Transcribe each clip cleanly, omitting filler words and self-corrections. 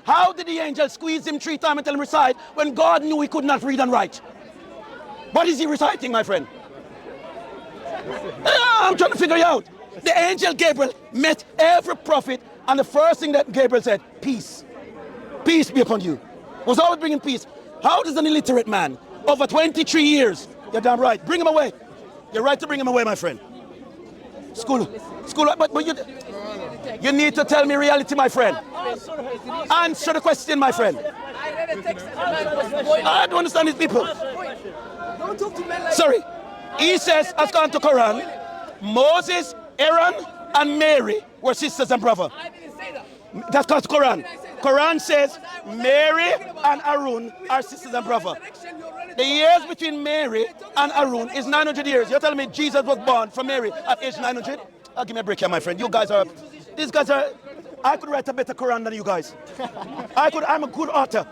How did the angel squeeze him 3 times and tell him recite when God knew he could not read and write? What is he reciting, my friend? I'm trying to figure it out. The angel Gabriel met every prophet, and the first thing that Gabriel said, peace. Peace be upon you. Was always bringing peace. How does an illiterate man, over 23 years, you're damn right, bring him away. You're right to bring him away, my friend. School, but you need to tell me reality, my friend. Answer the question, my friend. I don't understand these people. Sorry. He says, has gone to Quran, Moses, Aaron, and Mary were sisters and brothers. That's called Quran. Quran says Mary and Aaron are sisters and brothers. The years between Mary and Aaron is 900 years. You're telling me Jesus was born from Mary at age 900? Give me a break here, my friend. You guys are, these guys are, I could write a better Quran than you guys. I'm a good author.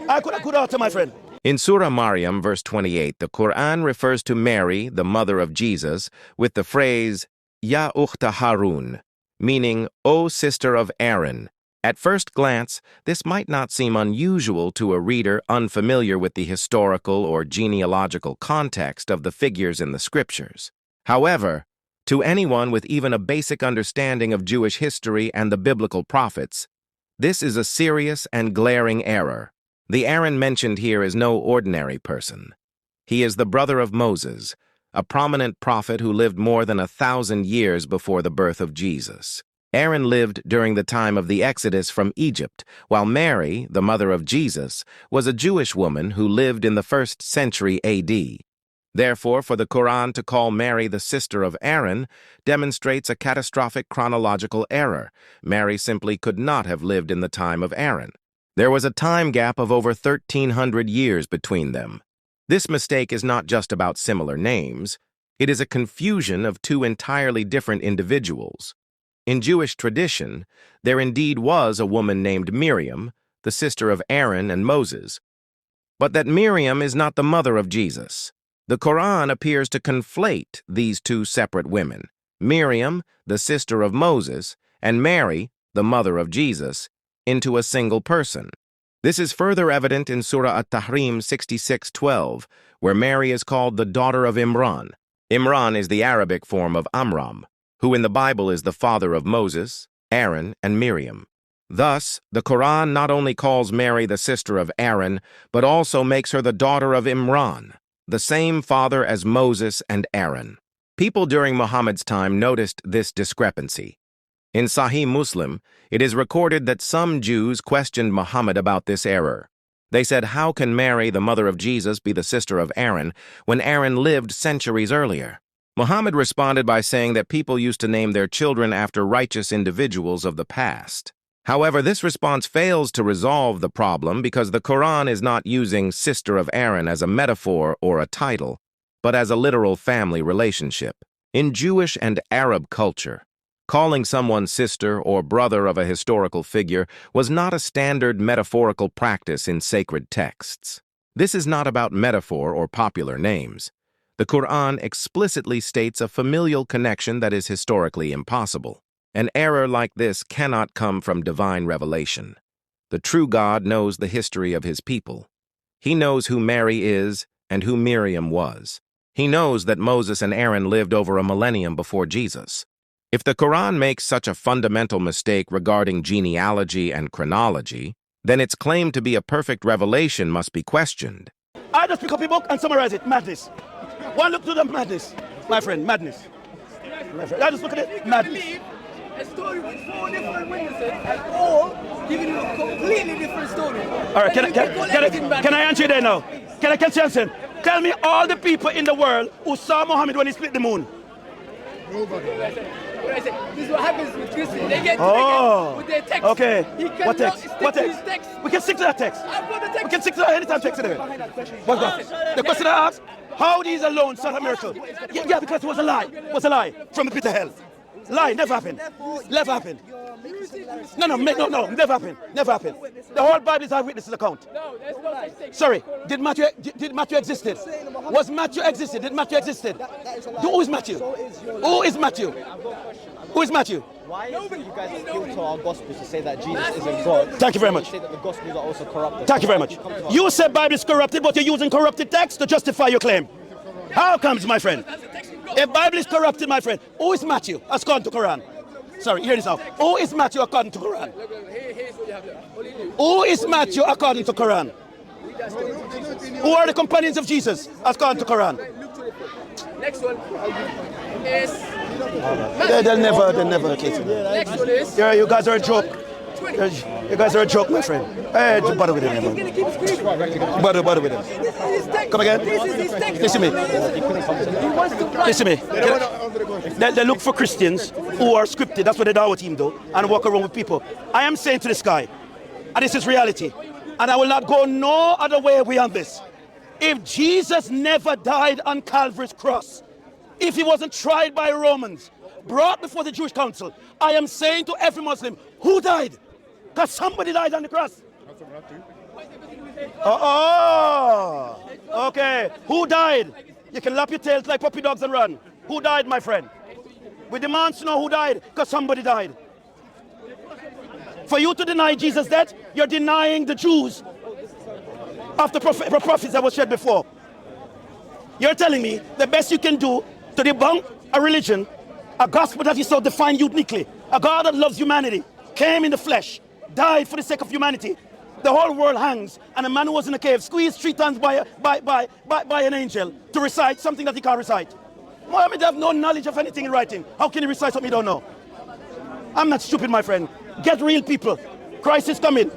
A good author, my friend. In Surah Maryam, verse 28, the Qur'an refers to Mary, the mother of Jesus, with the phrase, Ya ukhta Harun, meaning, O sister of Aaron. At first glance, this might not seem unusual to a reader unfamiliar with the historical or genealogical context of the figures in the scriptures. However, to anyone with even a basic understanding of Jewish history and the biblical prophets, this is a serious and glaring error. The Aaron mentioned here is no ordinary person. He is the brother of Moses, a prominent prophet who lived more than 1,000 years before the birth of Jesus. Aaron lived during the time of the Exodus from Egypt, while Mary, the mother of Jesus, was a Jewish woman who lived in the 1st century AD. Therefore, for the Quran to call Mary the sister of Aaron demonstrates a catastrophic chronological error. Mary simply could not have lived in the time of Aaron. There was a time gap of over 1,300 years between them. This mistake is not just about similar names. It is a confusion of 2 entirely different individuals. In Jewish tradition, there indeed was a woman named Miriam, the sister of Aaron and Moses. But that Miriam is not the mother of Jesus. The Quran appears to conflate these 2 separate women, Miriam, the sister of Moses, and Mary, the mother of Jesus, into a single person. This is further evident in Surah At-Tahrim 66:12, where Mary is called the daughter of Imran. Imran is the Arabic form of Amram, who in the Bible is the father of Moses, Aaron, and Miriam. Thus, the Quran not only calls Mary the sister of Aaron, but also makes her the daughter of Imran, the same father as Moses and Aaron. People during Muhammad's time noticed this discrepancy. In Sahih Muslim, it is recorded that some Jews questioned Muhammad about this error. They said, how can Mary, the mother of Jesus, be the sister of Aaron when Aaron lived centuries earlier? Muhammad responded by saying that people used to name their children after righteous individuals of the past. However, this response fails to resolve the problem because the Quran is not using sister of Aaron as a metaphor or a title, but as a literal family relationship. In Jewish and Arab culture, calling someone sister or brother of a historical figure was not a standard metaphorical practice in sacred texts. This is not about metaphor or popular names. The Quran explicitly states a familial connection that is historically impossible. An error like this cannot come from divine revelation. The true God knows the history of his people. He knows who Mary is and who Miriam was. He knows that Moses and Aaron lived over a millennium before Jesus. If the Quran makes such a fundamental mistake regarding genealogy and chronology, then its claim to be a perfect revelation must be questioned. I just pick up a book and summarize it. Madness. One look to the madness, my friend, madness. My friend. I just look at it, madness. A story with 4 different witnesses and all giving you a completely different story. All right, can I answer you there now? Can I answer? Tell me all the people in the world who saw Muhammad when he split the moon. Nobody. This is what happens with Christians. They get together with their text. Okay. What text? We can stick to that text. I've got the text. We can stick to that anytime text today. What's that? The question I asked, how these alone start a miracle? Yeah, because it was a lie. It was a lie from the pit of hell. Lie, never happened. Never happened. No, never happened. Never happened. The whole Bible is eyewitness account. No, there's no such thing. Sorry, did Matthew existed? Was Matthew existed? Did Matthew existed? Who is Matthew? Who is Matthew? Who is Matthew? Why is it you guys appeal to our Gospels to say that Jesus isn't God? Thank you very much. You say that the Gospels are also corrupted. Thank you very much. You said Bible is corrupted, but you're using corrupted text to justify your claim. How comes, my friend? If Bible is corrupted, my friend, who is Matthew according to Quran? Sorry, hear this out. Who is Matthew according to Quran? Who is Matthew according to Quran? Who are the companions of Jesus according to Quran? Next one is... They'll never case it. Next one is... Yeah, you guys are a joke. You guys are a joke, my friend. Hey, bother with him, man. Bother with him. Come again? Listen to me. Listen to me. They look for Christians who are scripted. That's what the Dawah team do, and walk around with people. I am saying to this guy, and this is reality, and I will not go no other way beyond this. If Jesus never died on Calvary's cross, if he wasn't tried by Romans, brought before the Jewish council, I am saying to every Muslim, who died? Because somebody died on the cross. Okay. Who died? You can lap your tails like puppy dogs and run. Who died, my friend? We demand to know who died, because somebody died. For you to deny Jesus' death, you're denying the Jews of the prophets that was shared before. You're telling me the best you can do to debunk a religion, a gospel that is so defined uniquely, a God that loves humanity, came in the flesh, died for the sake of humanity. The whole world hangs, and a man who was in a cave squeezed 3 times by an angel to recite something that he can't recite. Muhammad have no knowledge of anything in writing. How can he recite something he don't know? I'm not stupid, my friend. Get real, people. Christ is coming.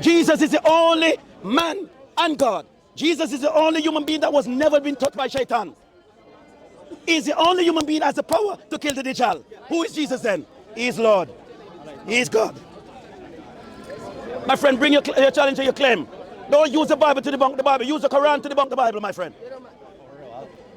Jesus is the only man and God. Jesus is the only human being that was never been touched by Shaitan. He's the only human being that has the power to kill the Dajjal. Who is Jesus then? He is Lord. He is God. My friend, bring your challenge and your claim. Don't use the Bible to debunk the Bible. Use the Quran to debunk the Bible, my friend.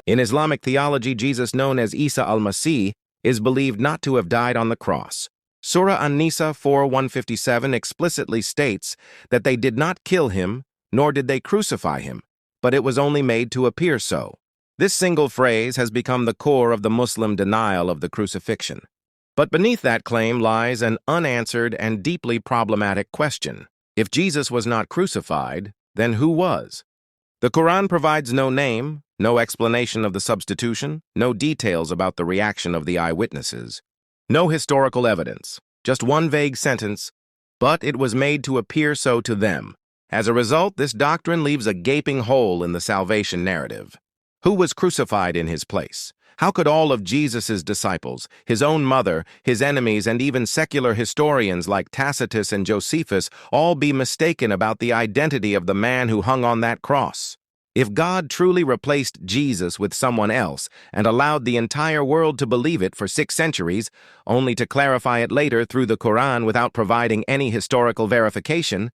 In Islamic theology, Jesus, known as Isa al-Masih, is believed not to have died on the cross. Surah An-Nisa 4:157 explicitly states that they did not kill him, nor did they crucify him, but it was only made to appear so. This single phrase has become the core of the Muslim denial of the crucifixion. But beneath that claim lies an unanswered and deeply problematic question. If Jesus was not crucified, then who was? The Quran provides no name, no explanation of the substitution, no details about the reaction of the eyewitnesses. No historical evidence, just one vague sentence, but it was made to appear so to them. As a result, this doctrine leaves a gaping hole in the salvation narrative. Who was crucified in his place? How could all of Jesus' disciples, his own mother, his enemies, and even secular historians like Tacitus and Josephus all be mistaken about the identity of the man who hung on that cross? If God truly replaced Jesus with someone else and allowed the entire world to believe it for 6 centuries, only to clarify it later through the Quran without providing any historical verification,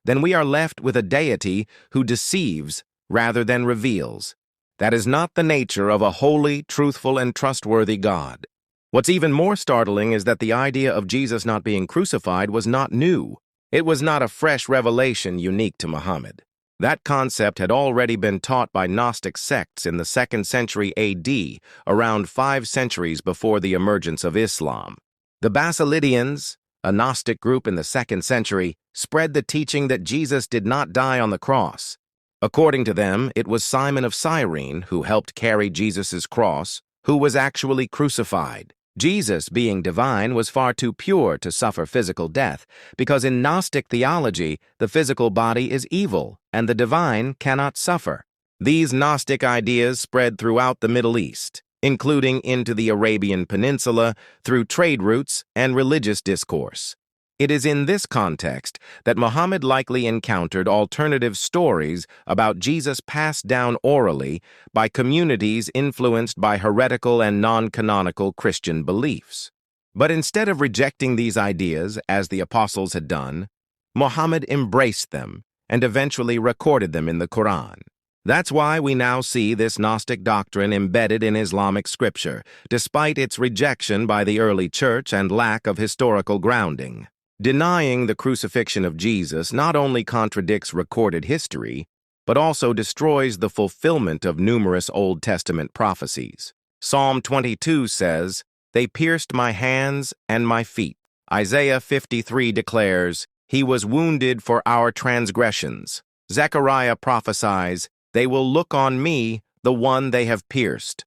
then we are left with a deity who deceives rather than reveals. That is not the nature of a holy, truthful, and trustworthy God. What's even more startling is that the idea of Jesus not being crucified was not new. It was not a fresh revelation unique to Muhammad. That concept had already been taught by Gnostic sects in the 2nd century AD, around 5 centuries before the emergence of Islam. The Basilidians, a Gnostic group in the 2nd century, spread the teaching that Jesus did not die on the cross. According to them, it was Simon of Cyrene, who helped carry Jesus' cross, who was actually crucified. Jesus, being divine, was far too pure to suffer physical death, because in Gnostic theology, the physical body is evil, and the divine cannot suffer. These Gnostic ideas spread throughout the Middle East, including into the Arabian Peninsula, through trade routes and religious discourse. It is in this context that Muhammad likely encountered alternative stories about Jesus passed down orally by communities influenced by heretical and non-canonical Christian beliefs. But instead of rejecting these ideas, as the apostles had done, Muhammad embraced them and eventually recorded them in the Quran. That's why we now see this Gnostic doctrine embedded in Islamic scripture, despite its rejection by the early church and lack of historical grounding. Denying the crucifixion of Jesus not only contradicts recorded history, but also destroys the fulfillment of numerous Old Testament prophecies. Psalm 22 says, They pierced my hands and my feet. Isaiah 53 declares, He was wounded for our transgressions. Zechariah prophesies, They will look on me, the one they have pierced.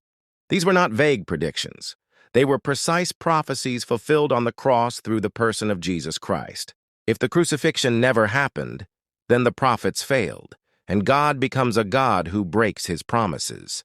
These were not vague predictions. They were precise prophecies fulfilled on the cross through the person of Jesus Christ. If the crucifixion never happened, then the prophets failed, and God becomes a God who breaks his promises.